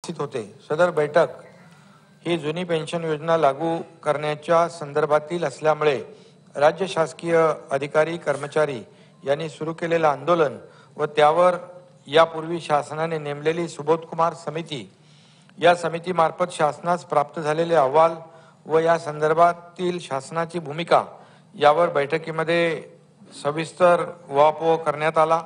उपस्थित होते। सदर बैठक ही जुनी पेन्शन योजना लागू करण्याच्या संदर्भातील असल्यामुळे राज्य शासकीय अधिकारी कर्मचारी यांनी सुरू केलेलं आंदोलन व त्यावर यापूर्वी शासनाने नेमलेली सुबोधकुमार समिती या समितीमार्फत शासनास प्राप्त झालेले अहवाल व या संदर्भातील शासनाची भूमिका यावर बैठकीमध्ये सविस्तर उहापोह करण्यात आला।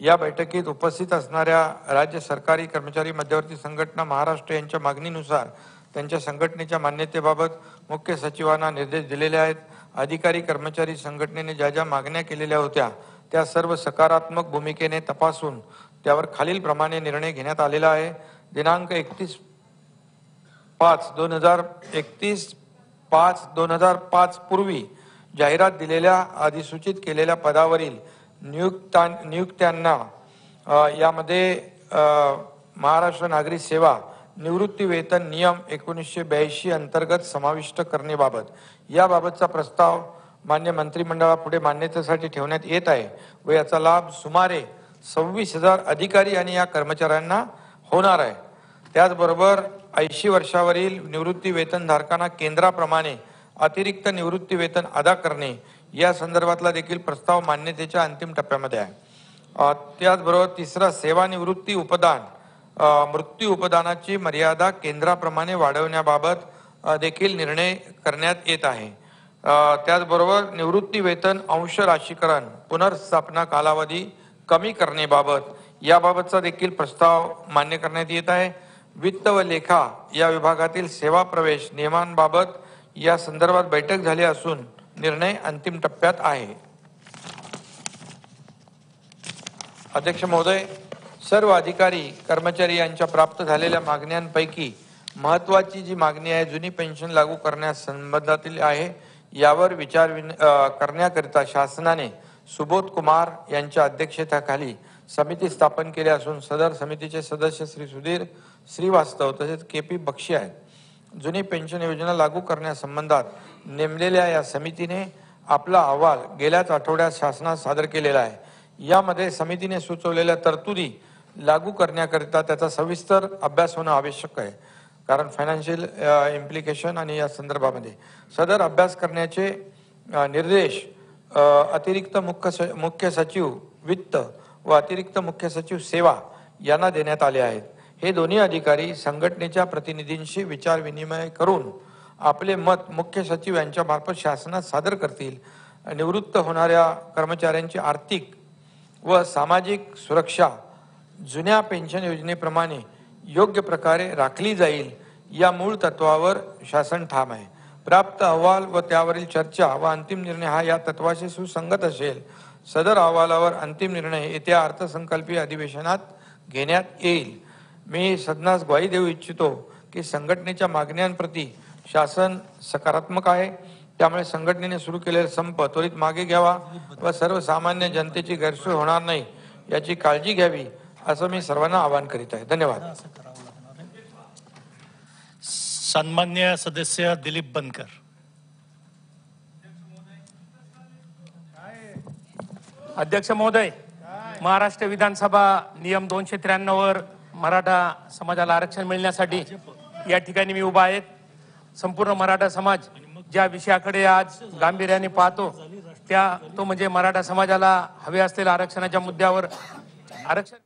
या बैठकीत उपस्थित असणाऱ्या राज्य सरकारी कर्मचारी मध्यवर्ती संघटना महाराष्ट्र यांच्या मागणीनुसार त्यांच्या संघटनेच्या मान्यतेबाबत मुख्य सचिवांना निर्देश दिलेले आहेत। अधिकारी कर्मचारी संघटनेने ज्या ज्या मागण्या केलेल्या होत्या त्या सर्व सकारात्मक भूमिकेने तपासून त्यावर खालील प्रमाणे निर्णय घेण्यात आलेला आहे। दिनांक 31/5/2005 पूर्वी जाहिरात दिलेल्या अधिसूचित केलेल्या पदावरील नियुक्त्यांना यामध्ये महाराष्ट्र नागरी सेवा निवृत्ती वेतन नियम 1982 अंतर्गत समाविष्ट करण्याबाबत याबाबतचा प्रस्ताव मान्य मंत्रिमंडळापुढे मान्यतेसाठी ठेवण्यात येत आहे व याचा लाभ सुमारे 26,000 अधिकारी आणि या कर्मचाऱ्यांना होणार आहे। त्याचबरोबर 80 वर्षावरील निवृत्ती वेतनधारकांना केंद्राप्रमाणे अतिरिक्त निवृत्ती वेतन अदा करणे या संदर्भातला देखील प्रस्ताव मान्यतेच्या अंतिम टप्प्यामध्ये आहे। त्याचबरोबर तिसरा सेवानिवृत्ती उपदान मृत्यू उपदानाची मर्यादा केंद्राप्रमाणे वाढवण्याबाबत देखील निर्णय करण्यात येत आहे। त्याचबरोबर निवृत्ती वेतन अंश राशीकरण पुनर्स्थापना कालावधी कमी करण्याबाबत याबाबतचा देखील प्रस्ताव मान्य करण्यात येत आहे। वित्त व लेखा या विभागातील सेवा प्रवेश नियमांबाबत या संदर्भात बैठक झाली असून निर्णय अंतिम टप्प्यात आहे। अध्यक्ष महोदय, सर्व अधिकारी कर्मचारी यांच्या प्राप्त झालेल्या मागण्यांपैकी महत्त्वाची जी मागणी आहे जुनी पेन्शन लागू करण्यास संबंधातील आहे यावर विचार करण्याकरिता शासनाने सुबोध कुमार यांच्या अध्यक्षतेखाली समिती स्थापन केली असून सदर समितीचे सदस्य श्री सुधीर श्रीवास्तव तसेच KP बक्षी आहेत। जुनी पेन्शन योजना लागू करण्यासंबंधात नेमलेल्या या समितीने आपला अहवाल गेल्याच आठवड्यात शासनास सादर केलेला आहे। यामध्ये समितीने सुचवलेल्या तरतुदी लागू करण्याकरिता त्याचा सविस्तर अभ्यास होणं आवश्यक आहे, कारण फायनान्शियल इम्प्लिकेशन आणि या संदर्भामध्ये सदर अभ्यास करण्याचे निर्देश अतिरिक्त मुख्य सचिव वित्त व अतिरिक्त मुख्य सचिव सेवा यांना देण्यात आले आहेत। हे दोन्ही अधिकारी संघटनेच्या प्रतिनिधींशी विचार विनिमय करून आपले मत मुख्य सचिव यांच्या मार्फत शासनात सादर करतील। निवृत्त होणाऱ्या कर्मचाऱ्यांची आर्थिक व सामाजिक सुरक्षा जुन्या पेन्शन योजनेप्रमाणे योग्य प्रकारे राखली जाईल या मूळ तत्वावर शासन ठाम आहे। प्राप्त अहवाल व त्यावरील चर्चा व अंतिम निर्णय हा या तत्वाशी सुसंगत असेल। सदर अहवालावर अंतिम निर्णय येत्या अर्थसंकल्पीय अधिवेशनात घेण्यात येईल। मी सदनास ग्वाही देऊ इच्छितो की संघटनेच्या मागण्यांप्रती शासन सकारात्मक आहे, त्यामुळे संघटनेने सुरू केलेला संप त्वरित मागे घ्यावा व सर्वसामान्य जनतेची गैरसोय होणार नाही याची काळजी घ्यावी असं मी सर्वांना आवाहन करीत आहे। धन्यवाद। सन्मान्य सदस्य दिलीप बनकर। अध्यक्ष महोदय, महाराष्ट्र विधानसभा नियम 293 वर मराठा समाजाला आरक्षण मिळण्यासाठी या ठिकाणी मी उभा आहे। संपूर्ण मराठा समाज ज्या विषयाकडे आज गांभीर्याने पाहतो तो म्हणजे मराठा समाजाला हवे असलेल्या आरक्षणाच्या मुद्द्यावर आरक्षण।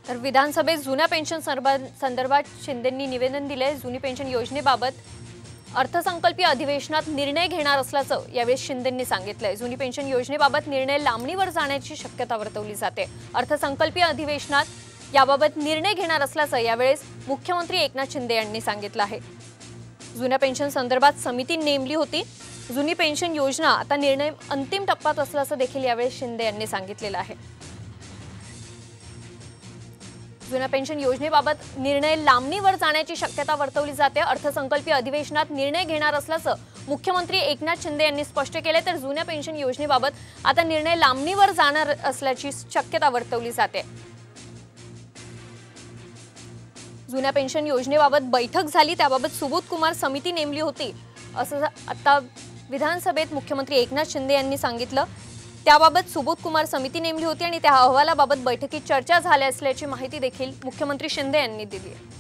तर विधानसभेत जुन्या पेन्शन संदर्भात शिंदेंनी निवेदन दिले। जुनी पेन्शन योजनेबाबत अर्थसंकल्पीय अधिवेशनात निर्णय घेणार असल्याचं यावेळी शिंदेंनी सांगितलंय। जुनी पेन्शन योजनेबाबत निर्णय लांबणीवर जाण्याची शक्यता वर्तवली जाते। अर्थसंकल्पीय अधिवेशनात याबाबत निर्णय घेणार असल्याचं यावेळेस मुख्यमंत्री एकनाथ शिंदे यांनी सांगितलं आहे। जुन्या पेन्शन संदर्भात समिती नेमली होती। जुनी पेन्शन योजना आता निर्णय अंतिम टप्प्यात असल्याचं देखील यावेळेस शिंदे यांनी सांगितलेलं आहे। जुन्या पेन्शन योजनेबाबत निर्णय लांबणीवर जाण्याची शक्यता वर्तवली जाते। अर्थसंकल्पीय अधिवेशनात निर्णय घेणार असल्याचं मुख्यमंत्री एकनाथ शिंदे यांनी स्पष्ट केले। तर जुन्या पेन्शन योजनेबाबत आता निर्णय लांबणीवर जाणार असल्याची शक्यता वर्तवली जाते। जुन्या पेन्शन योजनेबाबत बैठक झाली, त्याबाबत सुबोध कुमार समिती नेमली होती असं आता विधानसभेत मुख्यमंत्री एकनाथ शिंदे यांनी सांगितलं। त्याबाबत सुबोध कुमार समिती नेमली होती आणि त्या अहवालाबाबत बैठकीत चर्चा झाल्या असल्याची माहिती देखील मुख्यमंत्री शिंदे यांनी दिली आहे.